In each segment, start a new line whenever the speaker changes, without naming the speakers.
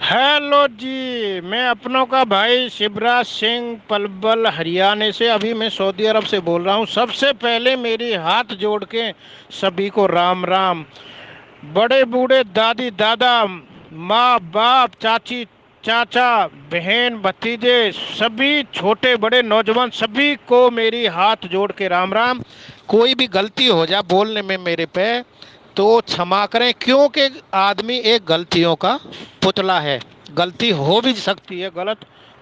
Hello जी, मैं अपनों का भाई शिवराज सिंह पलवल हरियाणा से। अभी मैं सऊदी अरब से बोल रहा हूँ। सबसे पहले मेरी हाथ जोड़ के सभी को राम राम। बड़े बूढ़े, दादी दादा, माँ बाप, चाची चाचा, बहन भतीजे, सभी छोटे बड़े नौजवान, सभी को मेरी हाथ जोड़ के राम राम। कोई भी गलती हो जाए बोलने में मेरे पे तो क्षमा करें, क्योंकि आदमी एक गलतियों का पुतला है। गलती हो भी सकती है, गलत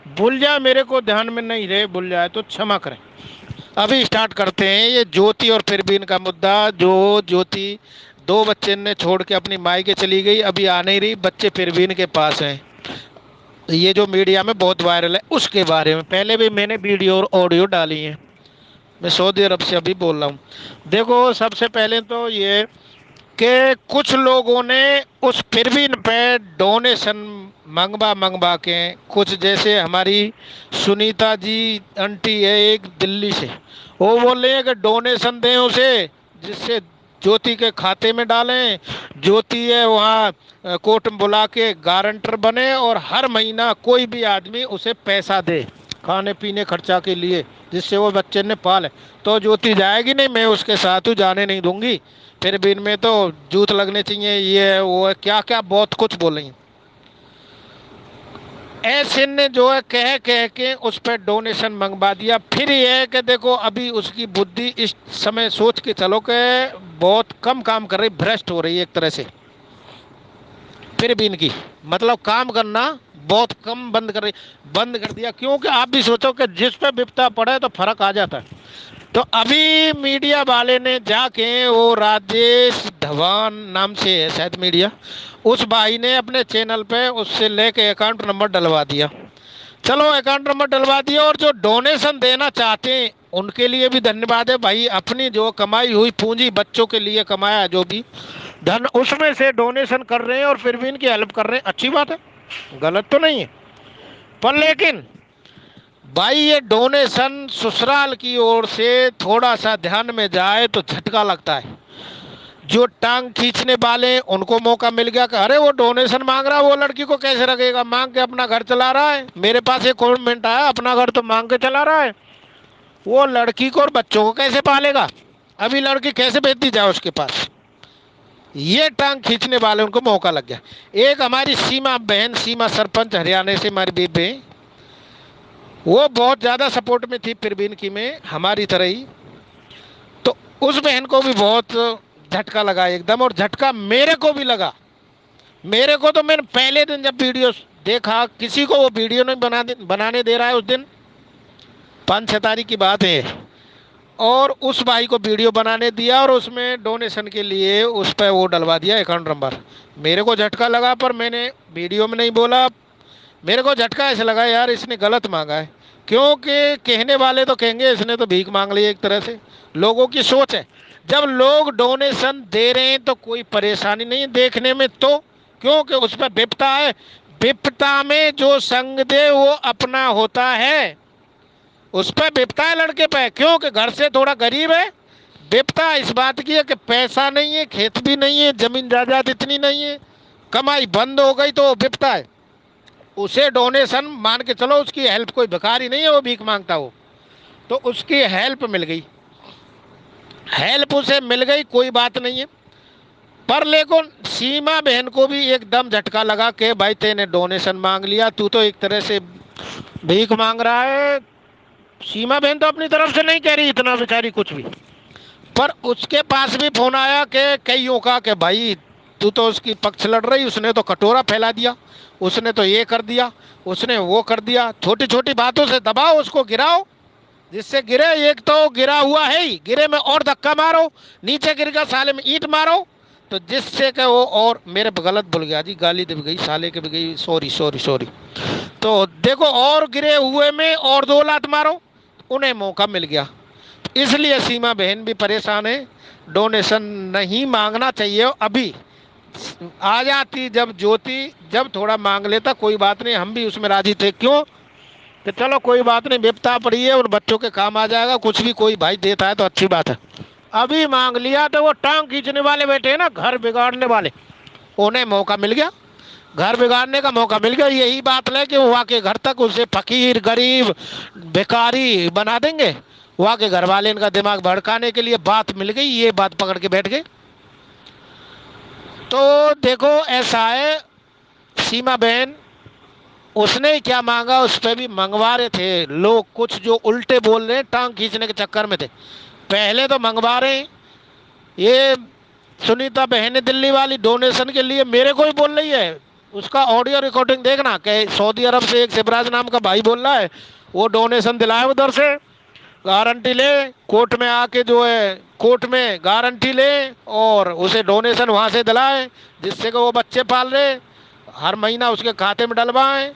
भूल जाए, मेरे को ध्यान में नहीं रहे, भूल जाए तो क्षमा करें। अभी स्टार्ट करते हैं ये ज्योति और फिरबीन का मुद्दा। जो ज्योति दो बच्चे ने छोड़ के अपनी माई के चली गई, अभी आ नहीं रही, बच्चे फिरबीन के पास हैं। ये जो मीडिया में बहुत वायरल है, उसके बारे में पहले भी मैंने वीडियो और ऑडियो डाली है। मैं सऊदी अरब से अभी बोल रहा हूँ। देखो, सबसे पहले तो ये कि कुछ लोगों ने उस फिरबीन पे डोनेशन मंगवा मंगवा के, कुछ जैसे हमारी सुनीता जी आंटी है एक दिल्ली से, वो बोल रहे हैं कि डोनेशन दें उसे, जिससे ज्योति के खाते में डालें। ज्योति है वहाँ कोर्ट में बुला के गारंटर बने और हर महीना कोई भी आदमी उसे पैसा दे खाने पीने खर्चा के लिए, जिससे वो बच्चे ने पाले। तो ज्योति जाएगी नहीं, मैं उसके साथ हूँ, जाने नहीं दूंगी। फिर भी इनमें तो जूत लगने चाहिए, ये है वो है, क्या क्या बहुत कुछ बोलेंगे। ऐसे ने जो है कह कह के उस पर डोनेशन मंगवा दिया। फिर ये है कि देखो अभी उसकी बुद्धि इस समय सोच के चलो कि बहुत कम काम कर रही, भ्रष्ट हो रही है एक तरह से। फिर भी इनकी मतलब काम करना बहुत कम बंद कर रही, बंद कर दिया। क्योंकि आप भी सोचो कि जिस पे विपदा पड़े तो फर्क आ जाता है। तो अभी मीडिया वाले ने जाके, वो राजेश धवन नाम से है शायद मीडिया, उस भाई ने अपने चैनल पे उससे लेके अकाउंट नंबर डलवा दिया। चलो अकाउंट नंबर डलवा दिया, और जो डोनेशन देना चाहते हैं उनके लिए भी धन्यवाद है भाई। अपनी जो कमाई हुई पूंजी, बच्चों के लिए कमाया जो भी धन, उसमें से डोनेशन कर रहे हैं और फिर भी इनकी हेल्प कर रहे हैं, अच्छी बात है, गलत तो नहीं है। पर लेकिन भाई ये डोनेशन ससुराल की ओर से थोड़ा सा ध्यान में जाए तो झटका लगता है। जो टांग खींचने वाले हैं उनको मौका मिल गया कि अरे वो डोनेशन मांग रहा है, वो लड़की को कैसे रखेगा, मांग के अपना घर चला रहा है। मेरे पास एक कमेंट आया, अपना घर तो मांग के चला रहा है, वो लड़की को और बच्चों को कैसे पालेगा, अभी लड़की कैसे भेज दी जाए उसके पास। ये टांग खींचने वाले उनको मौका लग गया। एक हमारी सीमा बहन, सीमा सरपंच हरियाणा से, हमारी बेबे, वो बहुत ज़्यादा सपोर्ट में थी फिरबीन की, में हमारी तरह ही। तो उस बहन को भी बहुत झटका लगा एकदम, और झटका मेरे को भी लगा। मेरे को तो मैंने पहले दिन जब वीडियो देखा, किसी को वो वीडियो नहीं बनाने दे रहा है उस दिन, 5-6 तारीख की बात है, और उस भाई को वीडियो बनाने दिया और उसमें डोनेशन के लिए उस पर वो डलवा दिया अकाउंट नंबर। मेरे को झटका लगा, पर मैंने वीडियो में नहीं बोला। मेरे को झटका ऐसे लगा यार इसने गलत मांगा है, क्योंकि कहने वाले तो कहेंगे इसने तो भीख मांग ली, एक तरह से लोगों की सोच है। जब लोग डोनेशन दे रहे हैं तो कोई परेशानी नहीं है देखने में, तो क्योंकि उस पर विपता है। विपता में जो संग दे वो अपना होता है। उस पर विपता है लड़के पे, क्योंकि घर से थोड़ा गरीब है। विपता इस बात की है कि पैसा नहीं है, खेत भी नहीं है, जमीन जायदाद इतनी नहीं है, कमाई बंद हो गई, तो विपता है। उसे डोनेशन मान के चलो, उसकी हेल्प, कोई भिखारी नहीं है वो भीख मांगता हो, तो उसकी हेल्प मिल गई, हेल्प उसे मिल गई, कोई बात नहीं है। पर लेकिन सीमा बहन को भी एकदम झटका लगा कि भाई तेने डोनेशन मांग लिया, तू तो एक तरह से भीख मांग रहा है। सीमा बहन तो अपनी तरफ से नहीं कह रही इतना बेचारी कुछ भी, पर उसके पास भी फोन आया कि कईयों का कि भाई तू तो उसकी पक्ष लड़ रही, उसने तो कटोरा फैला दिया, उसने तो ये कर दिया, उसने वो कर दिया। छोटी छोटी बातों से दबाओ उसको, गिराओ, जिससे गिरे। एक तो गिरा हुआ है ही, गिरे में और धक्का मारो, नीचे गिर गया साले में ईंट मारो, तो जिससे कि वो, और मेरे गलत भूल गया जी, गाली दे भी गई, साले के भी गई, सॉरी सॉरी सॉरी। तो देखो, और गिरे हुए में और 2 लात मारो, उन्हें मौका मिल गया। इसलिए सीमा बहन भी परेशान है। डोनेशन नहीं मांगना चाहिए। अभी आ जाती जब ज्योति, जब थोड़ा मांग लेता, कोई बात नहीं, हम भी उसमें राजी थे। क्यों कि चलो कोई बात नहीं, विपता पड़ी है, उन बच्चों के काम आ जाएगा, कुछ भी कोई भाई देता है तो अच्छी बात है। अभी मांग लिया तो वो टांग खींचने वाले बैठे हैं ना, घर बिगाड़ने वाले, उन्हें मौका मिल गया। घर बिगाड़ने का मौका मिल गया। यही बात है कि वहाँ के घर तक उसे फकीर, गरीब, भिखारी बना देंगे। वहाँ के घर वाले इनका दिमाग भड़काने के लिए बात मिल गई, ये बात पकड़ के बैठ गए। तो देखो ऐसा है, सीमा बहन उसने क्या मांगा उस पर भी मंगवा रहे थे लोग, कुछ जो उल्टे बोल रहे हैं टांग खींचने के चक्कर में थे। पहले तो मंगवा रहे हैं, ये सुनीता बहन दिल्ली वाली डोनेशन के लिए मेरे को ही बोल रही है। उसका ऑडियो रिकॉर्डिंग देखना कि सऊदी अरब से एक शिवराज नाम का भाई बोल रहा है वो डोनेशन दिलाए उधर से, गारंटी ले, कोर्ट में आके जो है कोर्ट में गारंटी ले और उसे डोनेशन वहाँ से दिलाए, जिससे कि वो बच्चे पाल रहे हर महीना उसके खाते में डलवाएं।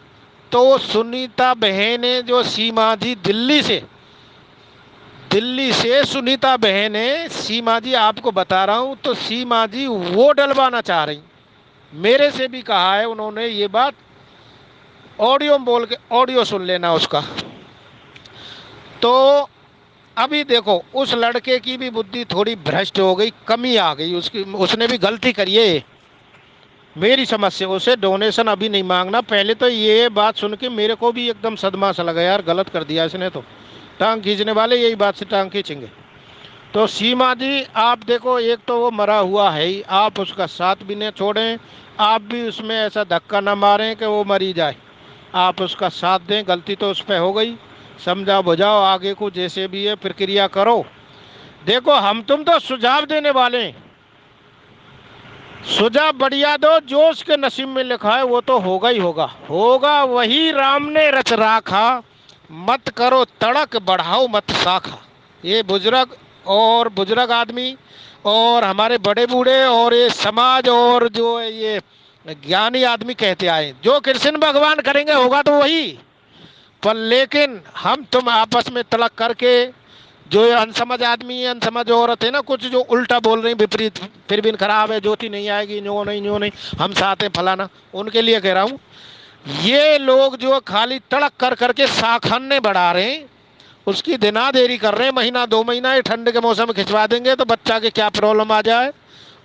तो सुनीता बहन जो सीमा जी दिल्ली से सुनीता बहन सीमा जी आपको बता रहा हूँ, तो सीमा जी वो डलवाना चाह रही। मेरे से भी कहा है उन्होंने ये बात, ऑडियो में बोल के, ऑडियो सुन लेना उसका। तो अभी देखो उस लड़के की भी बुद्धि थोड़ी भ्रष्ट हो गई, कमी आ गई उसकी, उसने भी गलती करी है। मेरी समझ से उसे डोनेशन अभी नहीं मांगना। पहले तो ये बात सुन के मेरे को भी एकदम सदमा सा लगा, यार गलत कर दिया इसने, तो टांग खींचने वाले यही बात से टांग खींचेंगे। तो सीमा जी आप देखो, एक तो वो मरा हुआ है ही, आप उसका साथ भी न छोड़ें, आप भी उसमें ऐसा धक्का न मारें कि वो मरी जाए, आप उसका साथ दें। गलती तो उस पर हो गई, समझा बुझाओ, आगे को जैसे भी है प्रक्रिया करो। देखो हम तुम तो सुझाव देने वाले हैं, सुझाव बढ़िया दो, जो उसके नसीब में लिखा है वो तो होगा ही होगा, होगा वही राम ने रच राखा, मत करो तड़क बढ़ाओ मत शाखा। ये बुजुर्ग आदमी और हमारे बड़े बूढ़े और ये समाज और जो है ये ज्ञानी आदमी कहते आए, जो कृष्ण भगवान करेंगे होगा तो वही। पर लेकिन हम तुम आपस में तड़क करके, जो ये अनसमझ आदमी है, अनसमझ औरत है ना, कुछ जो उल्टा बोल रही विपरीत, फिर भी खराब है, ज्योति नहीं आएगी, न्यो नहीं हम साथ हैं फलाना, उनके लिए कह रहा हूँ। ये लोग जो खाली तड़क कर करके साखन्ने बढ़ा रहे हैं, उसकी दिना देरी कर रहे हैं, महीना 2 महीना ये ठंड के मौसम में खिंचवा देंगे तो बच्चा के क्या प्रॉब्लम आ जाए,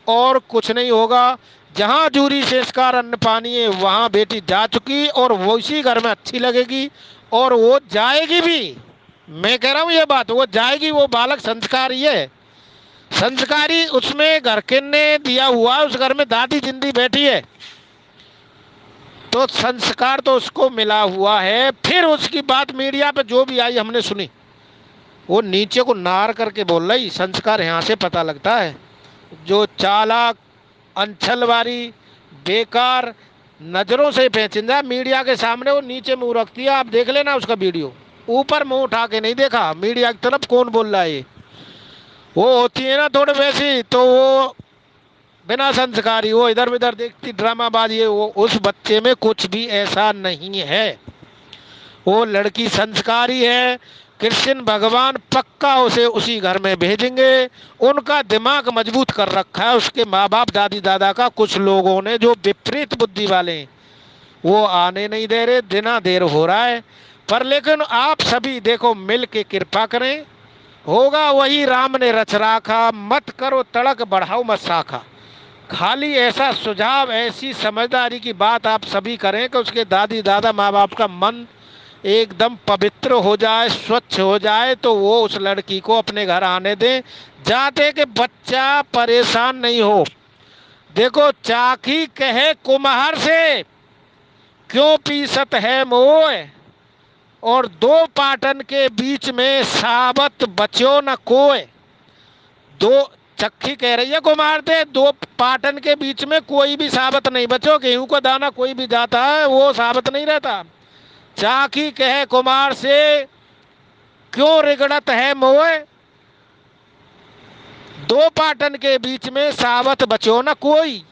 और कुछ नहीं होगा। जहाँ जूरी संस्कार अन्न पानी है वहाँ बेटी जा चुकी और वो इसी घर में अच्छी लगेगी और वो जाएगी भी। मैं कह रहा हूँ ये बात, वो जाएगी, वो बालक संस्कारी है, संस्कारी उसमें घर के ने दिया हुआ, उस घर में दादी जिंदी बैठी है तो संस्कार तो उसको मिला हुआ है। फिर उसकी बात मीडिया पे जो भी आई हमने सुनी, वो नीचे को नार करके बोल रही, संस्कार यहाँ से पता लगता है। जो चालाक अंछलवारी बेकार नजरों से पेचिंदा मीडिया के सामने वो नीचे मुंह रखती है, आप देख लेना उसका वीडियो, ऊपर मुंह उठा के नहीं देखा मीडिया की तरफ कौन बोल रहा है। वो होती है ना थोड़े वैसी, तो वो बिना संस्कारी, वो इधर उधर देखती ड्रामाबाजी है, वो उस बच्चे में कुछ भी ऐसा नहीं है। वो लड़की संस्कारी है, कृष्ण भगवान पक्का उसे उसी घर में भेजेंगे, उनका दिमाग मजबूत कर रखा है उसके माँ बाप दादी दादा का। कुछ लोगों ने जो विपरीत बुद्धि वाले हैं वो आने नहीं दे रहे, दिना देर हो रहा है। पर लेकिन आप सभी देखो मिल के कृपा करें, होगा वही राम ने रच राखा, मत करो तड़क बढ़ाओ मत शाखा। खाली ऐसा सुझाव, ऐसी समझदारी की बात आप सभी करें कि उसके दादी दादा माँ बाप का मन एकदम पवित्र हो जाए, स्वच्छ हो जाए, तो वो उस लड़की को अपने घर आने दें, जाते कि बच्चा परेशान नहीं हो। देखो चाकी कहे कुम्हार से, क्यों पीसत है मोह, और 2 पाटन के बीच में साबत बच्यो न कोय। दो चक्की कह रही है कुम्हार से, 2 पाटन के बीच में कोई भी साबत नहीं बचो, गेहूं का दाना कोई भी जाता है वो साबत नहीं रहता। चाकी कहे कुमार से, क्यों रिगड़त है मोह, 2 पाटन के बीच में सावत बचो न कोई।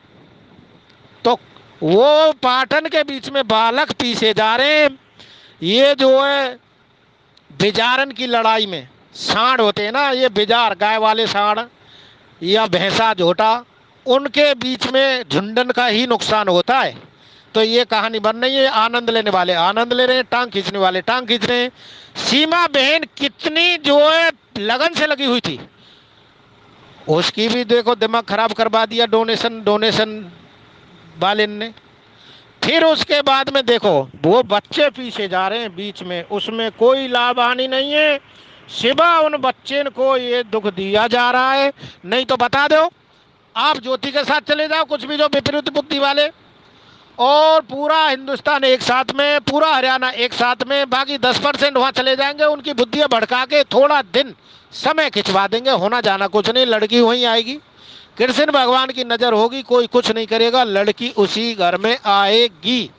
तो वो पाटन के बीच में बालक पीछे जा रहे हैं। ये जो है बिजारन की लड़ाई में सांड होते हैं ना, ये बिजार गाय वाले सांड या भैंसा झोटा, उनके बीच में झुंडन का ही नुकसान होता है। तो ये कहानी बन रही है, आनंद लेने वाले आनंद ले रहे हैं, टांग खींचने वाले टांग खींच रहे हैं। सीमा बहन कितनी जो है लगन से लगी हुई थी, उसकी भी देखो दिमाग खराब करवा दिया डोनेशन वाले ने। फिर उसके बाद में देखो वो बच्चे पीछे जा रहे हैं बीच में, उसमें कोई लाभ हानि नहीं है, सिवा उन बच्चे को ये दुख दिया जा रहा है। नहीं तो बता दो, आप ज्योति के साथ चले जाओ, कुछ भी जो विपरीत बुद्धि वाले, और पूरा हिंदुस्तान एक साथ में, पूरा हरियाणा एक साथ में, बाकी 10% वहां चले जाएंगे, उनकी बुद्धियां भड़का के थोड़ा दिन समय खिंचवा देंगे, होना जाना कुछ नहीं, लड़की वहीं आएगी, कृष्ण भगवान की नजर होगी, कोई कुछ नहीं करेगा, लड़की उसी घर में आएगी।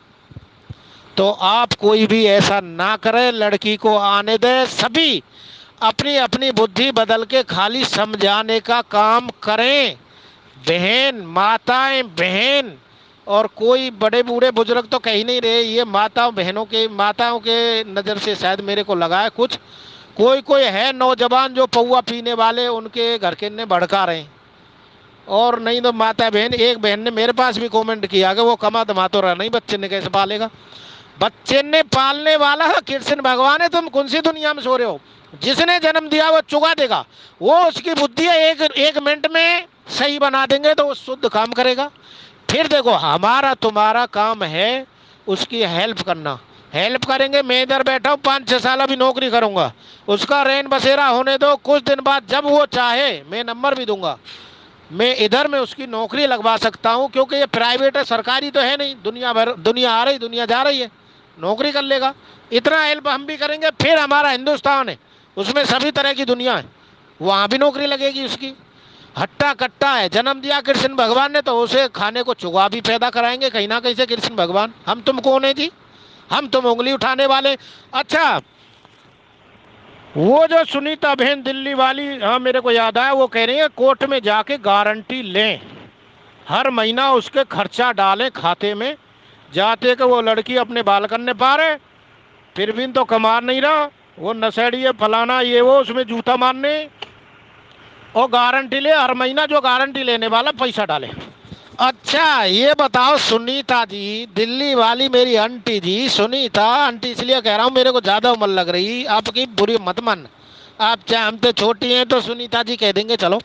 तो आप कोई भी ऐसा ना करे, लड़की को आने दे, सभी अपनी अपनी बुद्धि बदल के खाली समझाने का काम करें, बहन, माताएं बहन, और कोई बड़े बूढ़े बुजुर्ग तो कह ही नहीं रहे, ये माताओं बहनों के, माताओं के नज़र से शायद मेरे को लगा है कुछ, कोई है नौजवान जो पौआ पीने वाले, उनके घर के ने भड़का रहे हैं। और नहीं तो माता बहन, एक बहन ने मेरे पास भी कमेंट किया कि वो कमा दमा तो रहा नहीं, बच्चे ने कैसे पालेगा, बच्चे ने पालने वाला कृष्ण भगवान है, तुम कौन सी दुनिया में सो रहे हो, जिसने जन्म दिया वो चुका देगा, वो उसकी बुद्धि एक मिनट में सही बना देंगे तो वो शुद्ध काम करेगा। फिर देखो हमारा तुम्हारा काम है उसकी हेल्प करना, हेल्प करेंगे। मैं इधर बैठा हूँ 5-6 साल अभी नौकरी करूंगा, उसका रैन बसेरा होने दो, कुछ दिन बाद जब वो चाहे मैं नंबर भी दूंगा, मैं इधर में उसकी नौकरी लगवा सकता हूँ, क्योंकि ये प्राइवेट है, सरकारी तो है नहीं, दुनिया आ रही दुनिया जा रही है, नौकरी कर लेगा। इतना हेल्प हम भी करेंगे। फिर हमारा हिंदुस्तान है, उसमें सभी तरह की दुनिया है, वहाँ भी नौकरी लगेगी उसकी। हट्टा कट्टा है, जन्म दिया कृष्ण भगवान ने तो उसे खाने को चुगा भी पैदा कराएंगे कहीं ना कहीं से कृष्ण भगवान। हम तुम कौन है जी, हम तुम उंगली उठाने वाले। अच्छा, वो जो सुनीता बहन दिल्ली वाली, हाँ मेरे को याद आया, वो कह रही है कोर्ट में जाके गारंटी लें, हर महीना उसके खर्चा डालें खाते में, जाते कि वो लड़की अपने बाल करने पा रहे, फिर भी तो कमा नहीं रहा, वो नशेड़ी है, फलाना ये वो, उसमें जूता मारने, और गारंटी ले, हर महीना जो गारंटी लेने वाला पैसा डाले। अच्छा ये बताओ सुनीता जी, दिल्ली वाली मेरी आंटी जी, सुनीता आंटी इसलिए कह रहा हूँ, मेरे को ज्यादा उम्र लग रही, आपकी बुरी मत मन, आप चाहे हमसे छोटी हैं तो सुनीता जी कह देंगे चलो।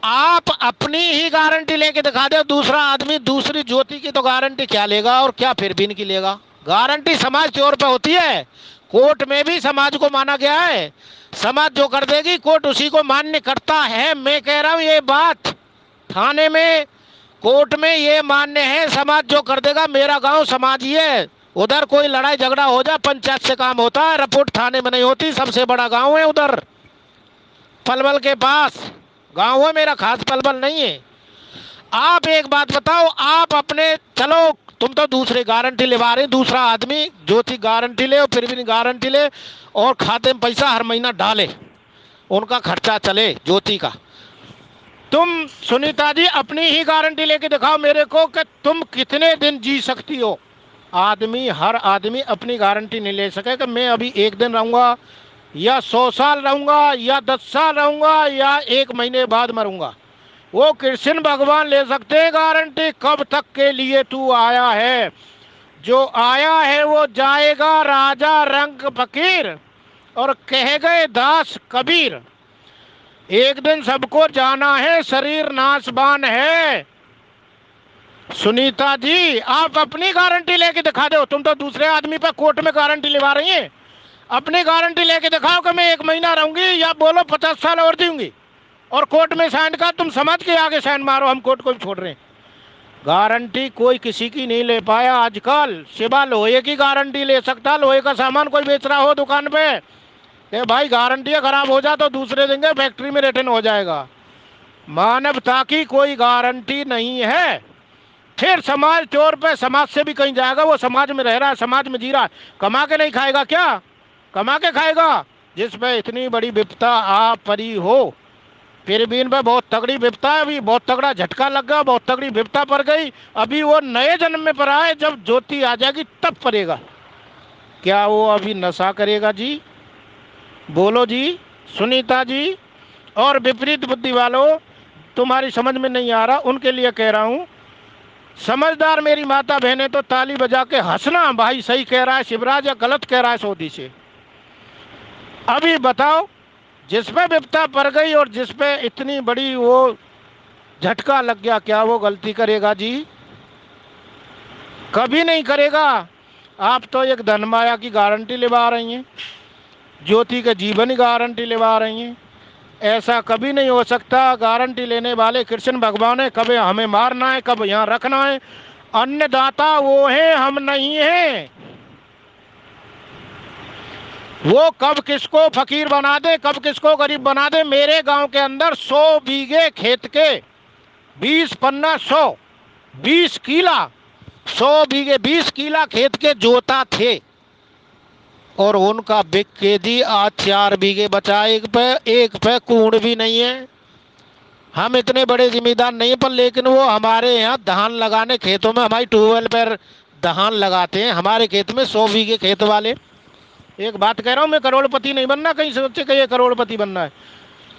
आप अपनी ही गारंटी लेके दिखा दो, दूसरा आदमी दूसरी ज्योति की तो गारंटी क्या लेगा, और क्या फिर भी इनकी लेगा। गारंटी समाज के तौर पे होती है, कोर्ट में भी समाज को माना गया है, समाज जो कर देगी कोर्ट उसी को मान्य करता है। मैं कह रहा हूँ ये बात थाने में, कोर्ट में ये मान्य है, समाज जो कर देगा, मेरा गांव समाज ही है, उधर कोई लड़ाई झगड़ा हो जाए पंचायत से काम होता है, रिपोर्ट थाने में नहीं होती, सबसे बड़ा गांव है उधर पलवल के पास, गांव है मेरा, खास पलवल नहीं है। आप एक बात बताओ, आप अपने, चलो तुम तो दूसरे गारंटी लेवा रहे, दूसरा आदमी ज्योति गारंटी ले और फिर भी गारंटी ले और खाते में पैसा हर महीना डाले, उनका खर्चा चले ज्योति का। तुम सुनीता जी अपनी ही गारंटी लेके दिखाओ मेरे को कि तुम कितने दिन जी सकती हो। आदमी, हर आदमी अपनी गारंटी नहीं ले सके कि मैं अभी 1 दिन रहूंगा या 100 साल रहूंगा या 10 साल रहूंगा या 1 महीने बाद मरूंगा। वो कृष्ण भगवान ले सकते हैं गारंटी, कब तक के लिए तू आया है, जो आया है वो जाएगा, राजा रंग फकीर, और कह गए दास कबीर, एक दिन सबको जाना है, शरीर नाशवान है। सुनीता जी आप अपनी गारंटी लेके दिखा दो, तुम तो दूसरे आदमी पर कोर्ट में गारंटी लेवा रही हैं, अपनी गारंटी लेके दिखाओ कि मैं 1 महीना रहूंगी या बोलो 50 साल और दूंगी, और कोर्ट में साइन का तुम समझ के आगे साइन मारो, हम कोर्ट को भी छोड़ रहे हैं। गारंटी कोई किसी की नहीं ले पाया आजकल, सिवा लोहे की गारंटी ले सकता, लोहे का सामान कोई बेच रहा हो दुकान पे, ए भाई गारंटी खराब हो जाए तो दूसरे देंगे, फैक्ट्री में रिटर्न हो जाएगा। मानवता की कोई गारंटी नहीं है। फिर समाज तौर पे समाज से भी कहीं जाएगा, वो समाज में रह रहा है, समाज में जी रहा है, कमा के नहीं खाएगा क्या, कमा के खाएगा। जिस पे इतनी बड़ी विपदा आ पड़ी हो, फिर भी इन पर बहुत तगड़ी विपदा है, अभी बहुत तगड़ा झटका लग गया, बहुत तगड़ी विपदा पड़ गई, अभी वो नए जन्म में पड़ा है, जब ज्योति आ जाएगी तब पड़ेगा। क्या वो अभी नशा करेगा जी, बोलो जी सुनीता जी। और विपरीत बुद्धि वालों, तुम्हारी समझ में नहीं आ रहा, उनके लिए कह रहा हूँ, समझदार मेरी माता बहनें तो ताली बजा के हंसना, भाई सही कह रहा है शिवराज या गलत कह रहा है सोदी से। अभी बताओ, जिस पे विपदा पड़ गई और जिस पे इतनी बड़ी वो झटका लग गया, क्या वो गलती करेगा जी? कभी नहीं करेगा। आप तो एक धनमाया की गारंटी लेवा रही हैं, ज्योति के जीवन की गारंटी लेवा रही हैं। ऐसा कभी नहीं हो सकता। गारंटी लेने वाले कृष्ण भगवान है। कब हमें मारना है, कब यहाँ रखना है, अन्नदाता वो है, हम नहीं हैं। वो कब किसको फकीर बना दे, कब किसको गरीब बना दे। मेरे गांव के अंदर 100 बीघे खेत के 20 पन्ना 100 20 किला 100 बीघे 20 किला खेत के जोता थे और उनका बिक के जी आज 4 बीघे बचा। एक पे कूड़ भी नहीं है। हम इतने बड़े जिम्मेदार नहीं, पर लेकिन वो हमारे यहाँ धान लगाने खेतों में हमारी ट्यूबवेल पर धान लगाते हैं। हमारे खेत में 100 बीघे खेत वाले। एक बात कह रहा हूँ, मैं करोड़पति नहीं बनना, कहीं सोचे कि ये करोड़पति बनना है।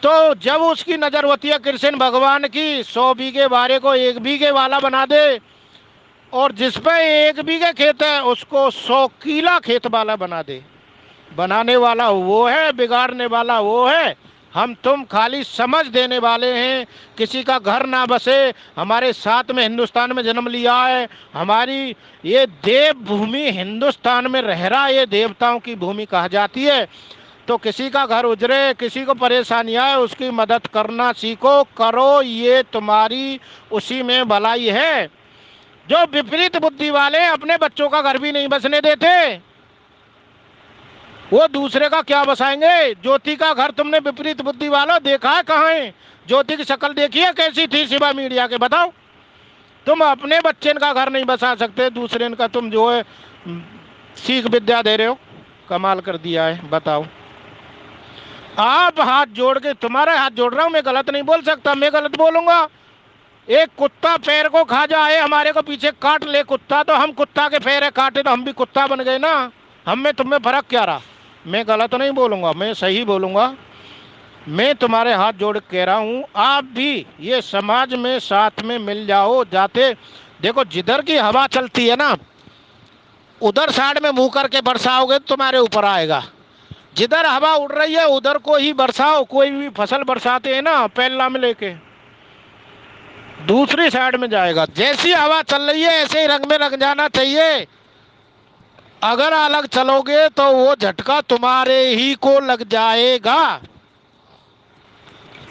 तो जब उसकी नजर होती है कृष्ण भगवान की, 100 बीघे बारे को 1 बीघे वाला बना दे, और जिस पे 1 बीघे खेत है उसको 100 किला खेत वाला बना दे। बनाने वाला वो है, बिगाड़ने वाला वो है। हम तुम खाली समझ देने वाले हैं। किसी का घर ना बसे। हमारे साथ में हिंदुस्तान में जन्म लिया है। हमारी ये देव भूमि हिंदुस्तान में रह रहा, ये देवताओं की भूमि कहा जाती है। तो किसी का घर उजरे, किसी को परेशानी आए, उसकी मदद करना सीखो, करो, ये तुम्हारी उसी में भलाई है। जो विपरीत बुद्धि वाले अपने बच्चों का घर भी नहीं बसने देते, वो दूसरे का क्या बसाएंगे। ज्योति का घर तुमने विपरीत बुद्धि वाला देखा है कहाँ है? ज्योति की शक्ल देखी है कैसी थी सिवा मीडिया के? बताओ। तुम अपने बच्चे का घर नहीं बसा सकते, दूसरे का तुम जो है सीख विद्या दे रहे हो। कमाल कर दिया है। बताओ। आप हाथ जोड़ के, तुम्हारे हाथ जोड़ रहा हूं, मैं गलत नहीं बोल सकता। मैं गलत बोलूंगा? एक कुत्ता पैर को खा जाए, हमारे को पीछे काट ले कुत्ता, तो हम कुत्ता के पैर काटे तो हम भी कुत्ता बन गए ना। हम में तुम्हें फर्क क्या रहा? मैं गलत नहीं बोलूँगा, मैं सही बोलूँगा। मैं तुम्हारे हाथ जोड़ कह रहा हूँ, आप भी ये समाज में साथ में मिल जाओ। जाते देखो, जिधर की हवा चलती है ना, उधर साइड में मुंह करके बरसाओगे तो तुम्हारे ऊपर आएगा। जिधर हवा उड़ रही है उधर को ही बरसाओ। कोई भी फसल बरसाते हैं ना, पहला में लेके दूसरी साइड में जाएगा। जैसी हवा चल रही है ऐसे ही रंग में रंग जाना चाहिए। अगर अलग चलोगे तो वो झटका तुम्हारे ही को लग जाएगा।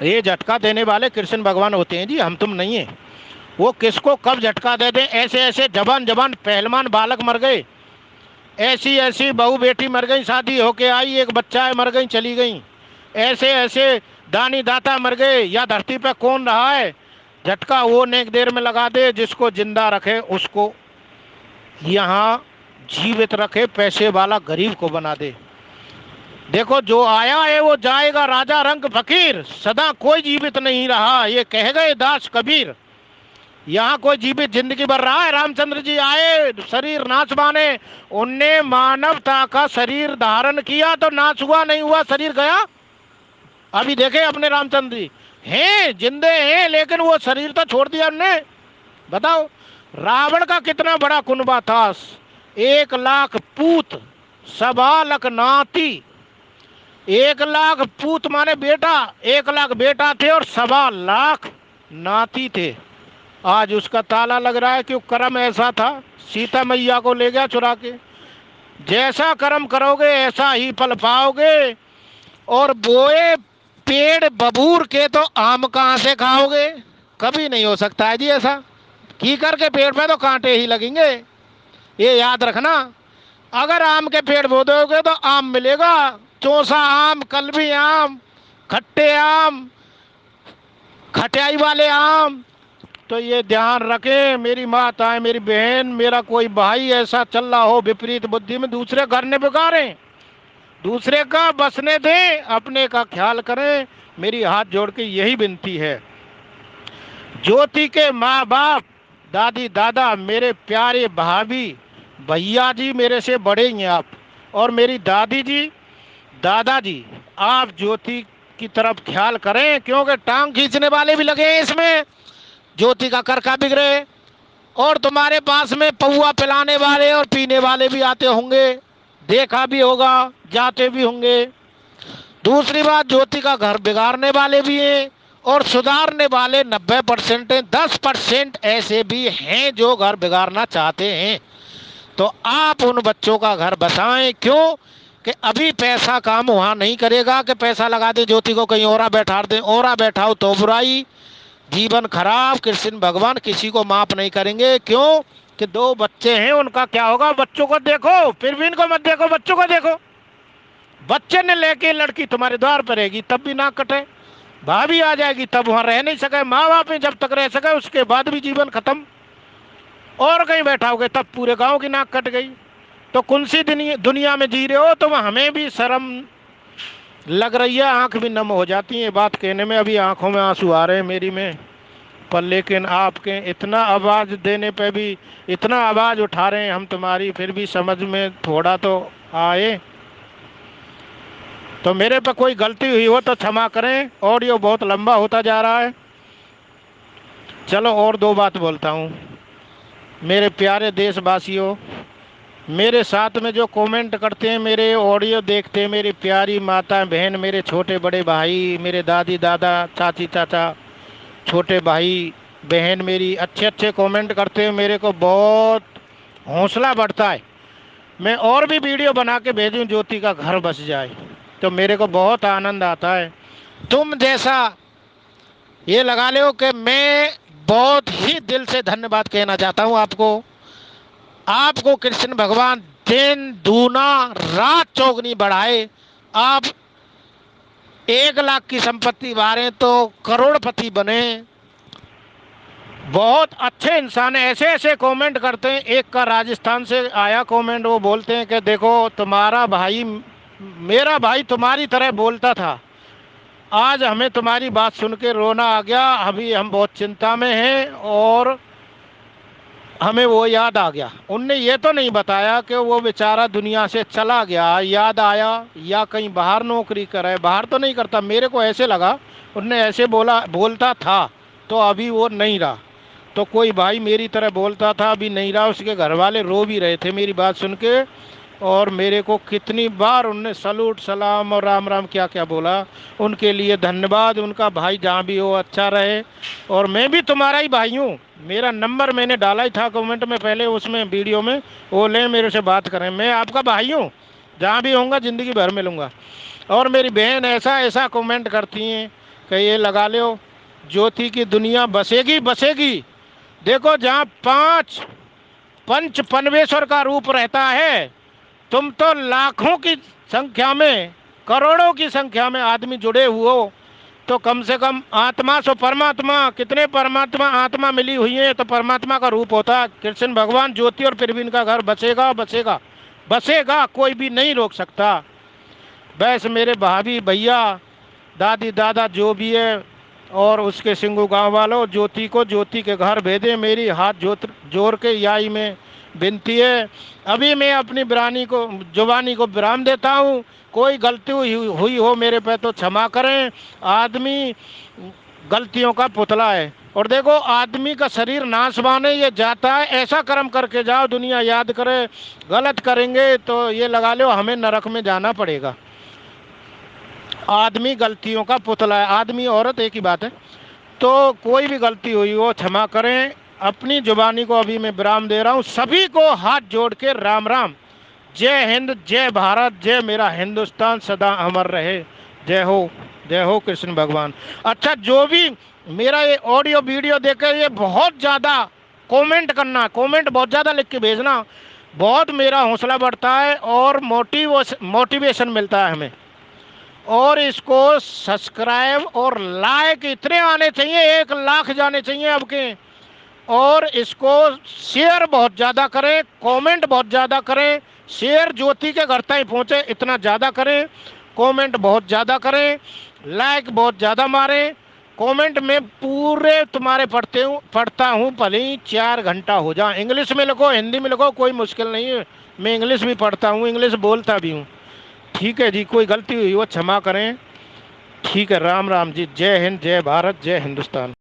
ये झटका देने वाले कृष्ण भगवान होते हैं जी, हम तुम नहीं है। वो किसको कब झटका दे दें। ऐसे ऐसे जवान जवान पहलवान बालक मर गए, ऐसी ऐसी बहू बेटी मर गई, शादी होके आई, एक बच्चा है, मर गई चली गई। ऐसे ऐसे दानी दाता मर गए। या धरती पे कौन रहा है? झटका वो नेक देर में लगा दे, जिसको जिंदा रखे उसको यहाँ जीवित रखे, पैसे वाला गरीब को बना दे। देखो, जो आया है वो जाएगा, राजा रंग फकीर, सदा कोई जीवित नहीं रहा, ये कह गए दास कबीर। यहाँ कोई जीवित जिंदगी भर रहा है? रामचंद्र जी आए, शरीर नाच माने, उनने मानवता का शरीर धारण किया तो नाच हुआ, नहीं हुआ शरीर गया। अभी देखे अपने रामचंद्र जी हैं, जिंदे हैं, लेकिन वो शरीर तो छोड़ दिया उनने। बताओ, रावण का कितना बड़ा कुनबा था। 1 लाख पूत, 1.25 लाख नाती। 1 लाख पूत माने बेटा, 1 लाख बेटा थे और 1.25 लाख नाती थे। आज उसका ताला लग रहा है, क्यों? कर्म ऐसा था। सीता मैया को ले गया चुरा के। जैसा कर्म करोगे ऐसा ही फल पाओगे। और बोए पेड़ बबूर के तो आम कहाँ से खाओगे? कभी नहीं हो सकता है जी ऐसा। कीकर के पेड़ पे तो कांटे ही लगेंगे, ये याद रखना। अगर आम के पेड़ बो दोगे तो आम मिलेगा, चौसा आम, कलमी आम, खट्टे आम, खटाई वाले आम। तो ये ध्यान रखें मेरी माताएं, मेरी बहन, मेरा कोई भाई ऐसा चल रहा हो विपरीत बुद्धि में, दूसरे घर ने बिगाड़े, दूसरे का बसने दें, अपने का ख्याल करें। मेरी हाथ जोड़ के यही विनती है। ज्योति के माँ बाप, दादी दादा, मेरे प्यारे भाभी भैया जी, मेरे से बड़े हैं आप, और मेरी दादी जी दादाजी, आप ज्योति की तरफ ख्याल करें, क्योंकि टांग खींचने वाले भी लगे हैं इसमें। ज्योति का करका बिगड़े, और तुम्हारे पास में पौआ पिलाने वाले और पीने वाले भी आते होंगे, देखा भी होगा, जाते भी होंगे। दूसरी बात, ज्योति का घर बिगाड़ने वाले भी हैं, और सुधारने वाले 90% हैं। 10% ऐसे भी हैं जो घर बिगाड़ना चाहते हैं। तो आप उन बच्चों का घर बसाएं। क्यों कि अभी पैसा काम वहां नहीं करेगा कि पैसा लगा दे ज्योति को कहीं और बैठा दे, और बैठाओ तो बुराई, जीवन खराब। कृष्ण भगवान किसी को माफ नहीं करेंगे। क्यों कि 2 बच्चे हैं, उनका क्या होगा? बच्चों को देखो, फिर इनको मत देखो, बच्चों को देखो। बच्चे ने लेके लड़की तुम्हारे द्वार पर रहेगी तब भी नाक कटे, भाभी आ जाएगी तब वहां रह नहीं सके, माँ बाप में जब तक रह सके उसके बाद भी जीवन खत्म, और कहीं बैठाओगे तब पूरे गांव की नाक कट गई। तो कौन सी दुनिया में जी रहे हो तुम? हमें भी शर्म लग रही है, आंख भी नम हो जाती है बात कहने में। अभी आंखों में आंसू आ रहे हैं मेरी में, पर लेकिन आपके इतना आवाज देने पे भी, इतना आवाज उठा रहे हैं हम तुम्हारी, फिर भी समझ में थोड़ा तो आए। तो मेरे पे कोई गलती हुई हो तो क्षमा करें। ऑडियो बहुत लंबा होता जा रहा है। चलो और 2 बात बोलता हूँ। मेरे प्यारे देशवासियों, मेरे साथ में जो कमेंट करते हैं, मेरे ऑडियो देखते हैं, मेरी प्यारी माता बहन, मेरे छोटे बड़े भाई, मेरे दादी दादा, चाची चाचा, छोटे भाई बहन मेरी अच्छे अच्छे कमेंट करते हैं, मेरे को बहुत हौसला बढ़ता है। मैं और भी वीडियो बना के भेजूं ज्योति का घर बस जाए तो मेरे को बहुत आनंद आता है। तुम जैसा ये लगा लो कि मैं बहुत ही दिल से धन्यवाद कहना चाहता हूँ आपको। आपको कृष्ण भगवान दिन दूना रात चौगनी बढ़ाए। आप 1 लाख की संपत्ति बारे तो करोड़पति बने। बहुत अच्छे इंसान है। ऐसे ऐसे कमेंट करते हैं। एक का राजस्थान से आया कमेंट, वो बोलते हैं कि देखो तुम्हारा भाई, मेरा भाई तुम्हारी तरह बोलता था, आज हमें तुम्हारी बात सुन के रोना आ गया। अभी हम बहुत चिंता में हैं और हमें वो याद आ गया। उनने ये तो नहीं बताया कि वो बेचारा दुनिया से चला गया, याद आया या कहीं बाहर नौकरी करे। बाहर तो नहीं करता, मेरे को ऐसे लगा उनने ऐसे बोलता था तो अभी वो नहीं रहा। तो कोई भाई मेरी तरह बोलता था, अभी नहीं रहा। उसके घर वाले रो भी रहे थे मेरी बात सुन के, और मेरे को कितनी बार उनने सलूट सलाम और राम राम क्या क्या बोला। उनके लिए धन्यवाद। उनका भाई जहाँ भी हो अच्छा रहे। और मैं भी तुम्हारा ही भाई हूँ। मेरा नंबर मैंने डाला ही था कमेंट में पहले, उसमें वीडियो में, वो ले मेरे से बात करें। मैं आपका भाई हूँ, जहाँ भी होऊंगा ज़िंदगी भर मिलूँगा। और मेरी बहन ऐसा ऐसा कमेंट करती हैं कि ये लगा लो ज्योति की दुनिया बसेगी बसेगी। देखो जहाँ 5 पंच परमेश्वर का रूप रहता है, तुम तो लाखों की संख्या में, करोड़ों की संख्या में आदमी जुड़े हुए हो, तो कम से कम आत्मा सो परमात्मा, कितने परमात्मा आत्मा मिली हुई है, तो परमात्मा का रूप होता है कृष्ण भगवान। ज्योति और प्रवीण का घर बसेगा बसेगा बसेगा, कोई भी नहीं रोक सकता। बस मेरे भाभी भैया दादी दादा जो भी है, और उसके सिंगू गांव वालों, ज्योति को ज्योति के घर भेजे। मेरी हाथ जोड़ के याई में विनती है। अभी मैं अपनी जुबानी को विराम देता हूँ। कोई गलती हुई हो मेरे पे तो क्षमा करें। आदमी गलतियों का पुतला है। और देखो आदमी का शरीर नाशवान है, ये जाता है। ऐसा कर्म करके जाओ, दुनिया याद करे। गलत करेंगे तो ये लगा लो हमें नरक में जाना पड़ेगा। आदमी गलतियों का पुतला है, आदमी औरत एक ही बात है। तो कोई भी गलती हुई हो क्षमा करें। अपनी जुबानी को अभी मैं विराम दे रहा हूँ। सभी को हाथ जोड़ के राम राम। जय हिंद, जय भारत, जय मेरा हिंदुस्तान सदा अमर रहे। जय हो कृष्ण भगवान। अच्छा, जो भी मेरा ये ऑडियो वीडियो देखे, ये बहुत ज़्यादा कमेंट करना, कमेंट बहुत ज़्यादा लिख के भेजना, बहुत मेरा हौसला बढ़ता है और मोटिवेशन मिलता है हमें। और इसको सब्सक्राइब और लाइक इतने आने चाहिए, 1 लाख जाने चाहिए अब के। और इसको शेयर बहुत ज़्यादा करें, कमेंट बहुत ज़्यादा करें। शेयर ज्योति के घर तक पहुँचे इतना ज़्यादा करें, कमेंट बहुत ज़्यादा करें, लाइक बहुत ज़्यादा मारें। कमेंट में पूरे तुम्हारे पढ़ता हूँ, भले ही 4 घंटा हो जाए। इंग्लिश में लिखो, हिंदी में लिखो, कोई मुश्किल नहीं है। मैं इंग्लिश भी पढ़ता हूँ, इंग्लिश बोलता भी हूँ। ठीक है जी, कोई गलती हुई वो क्षमा करें। ठीक है, राम राम जी। जय हिंद, जय भारत, जय हिंदुस्तान।